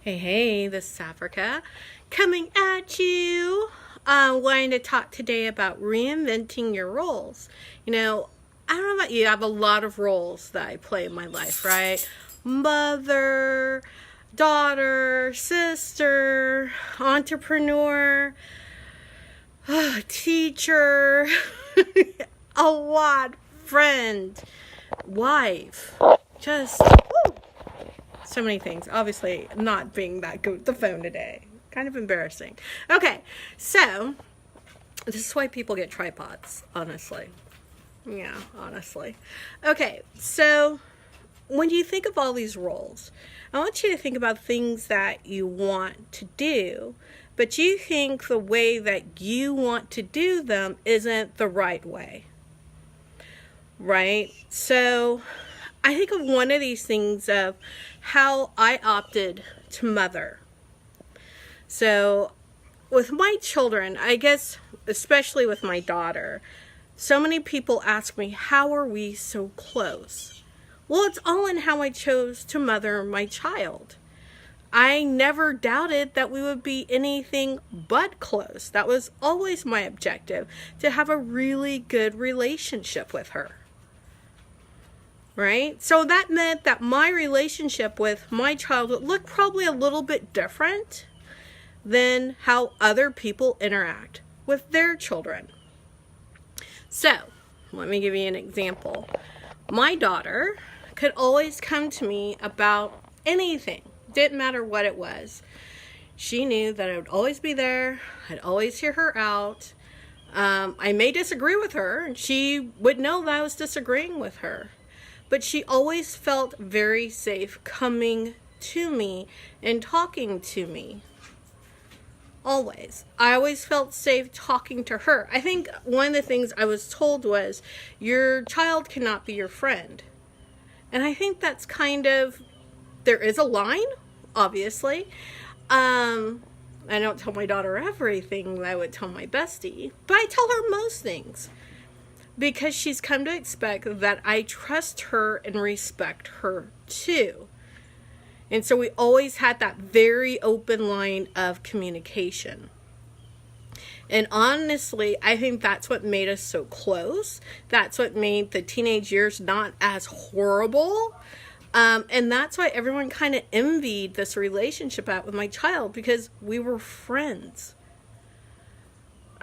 Hey, this is Africa coming at you. Wanting to talk today about reinventing your roles. I don't know about you, I have a lot of roles that I play in my life, right? Mother, daughter, sister, entrepreneur, teacher, a lot, friend, wife, just so many things. Obviously, not being that good with the phone today. Kind of embarrassing. Okay, so this is why people get tripods, honestly. Yeah, honestly. Okay, so when you think of all these roles, I want you to think about things that you want to do, but you think the way that you want to do them isn't the right way. Right? So I think of one of these things of how I opted to mother. So with my children, I guess, especially with my daughter, so many people ask me, how are we so close? Well, it's all in how I chose to mother my child. I never doubted that we would be anything but close. That was always my objective, to have a really good relationship with her. Right? So that meant that my relationship with my child would look probably a little bit different than how other people interact with their children. So, let me give you an example. My daughter could always come to me about anything. Didn't matter what it was. She knew that I would always be there. I'd always hear her out. I may disagree with her, and she would know that I was disagreeing with her. But she always felt very safe coming to me and talking to me. Always. I always felt safe talking to her. I think one of the things I was told was, your child cannot be your friend. And I think that's kind of, there is a line, obviously. I don't tell my daughter everything that I would tell my bestie, but I tell her most things. Because she's come to expect that I trust her and respect her too. And so we always had that very open line of communication. And honestly, I think that's what made us so close. That's what made the teenage years not as horrible. And that's why everyone kind of envied this relationship I had with my child, because we were friends.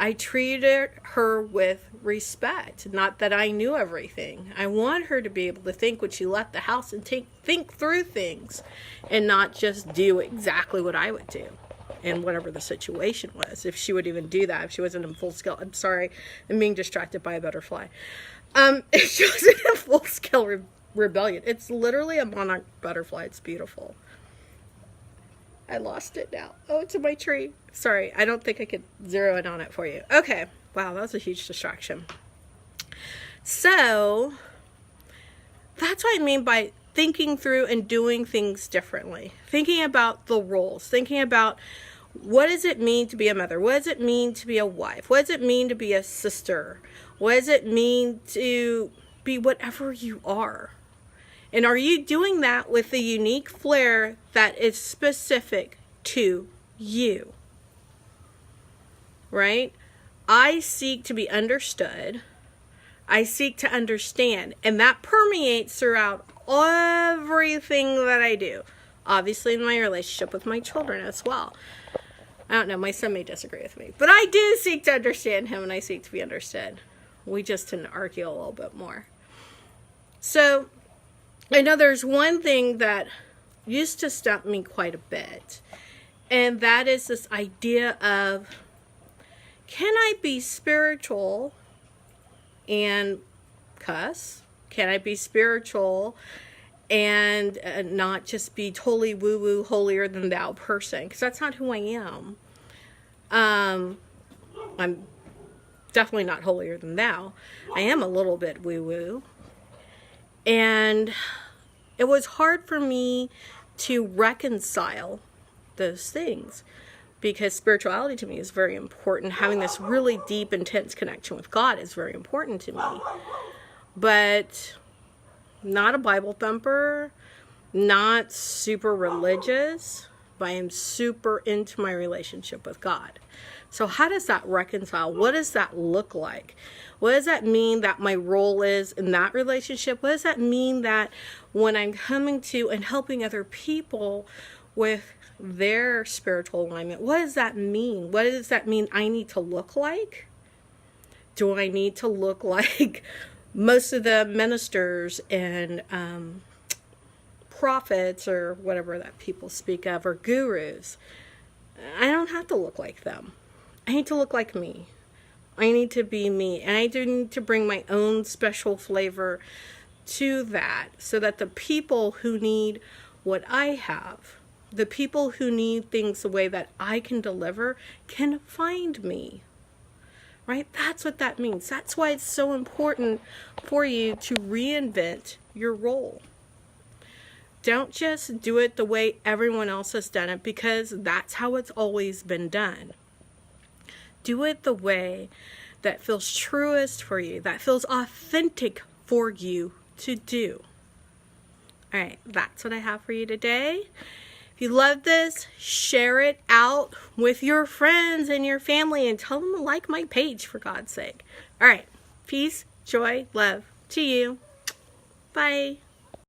I treated her with respect. Not that I knew everything. I want her to be able to think when she left the house and think through things and not just do exactly what I would do in whatever the situation was. If she would even do that, if she wasn't in full scale. I'm sorry, I'm being distracted by a butterfly. If she wasn't in full scale rebellion. It's literally a monarch butterfly. It's beautiful. I lost it now. Oh, it's in my tree. Sorry, I don't think I could zero in on it for you. Okay. Wow, that was a huge distraction. So, that's what I mean by thinking through and doing things differently. Thinking about the roles. Thinking about, what does it mean to be a mother? What does it mean to be a wife? What does it mean to be a sister? What does it mean to be whatever you are? And are you doing that with a unique flair that is specific to you? Right? I seek to be understood. I seek to understand. And that permeates throughout everything that I do. Obviously in my relationship with my children as well. I don't know, my son may disagree with me. But I do seek to understand him, and I seek to be understood. We just tend to argue a little bit more. So, I know there's one thing that used to stump me quite a bit, and that is this idea of, can I be spiritual and cuss? Can I be spiritual and not just be totally woo-woo, holier than thou person? Because that's not who I am. I'm definitely not holier than thou. I am a little bit woo-woo. And it was hard for me to reconcile those things, because spirituality to me is very important. Having this really deep, intense connection with God is very important to me. But not a Bible thumper, not super religious, but I am super into my relationship with God. So how does that reconcile? What does that look like? What does that mean that my role is in that relationship? What does that mean that when I'm coming to and helping other people with their spiritual alignment, what does that mean? What does that mean I need to look like? Do I need to look like most of the ministers and prophets or whatever that people speak of, or gurus? I don't have to look like them. I need to look like me. I need to be me. And I do need to bring my own special flavor to that, so that the people who need what I have, the people who need things the way that I can deliver, can find me. Right? That's what that means. That's why it's so important for you to reinvent your role. Don't just do it the way everyone else has done it, because that's how it's always been done. Do it the way that feels truest for you, that feels authentic for you to do. All right, that's what I have for you today. If you love this, share it out with your friends and your family and tell them to like my page, for God's sake. All right, peace, joy, love to you. Bye.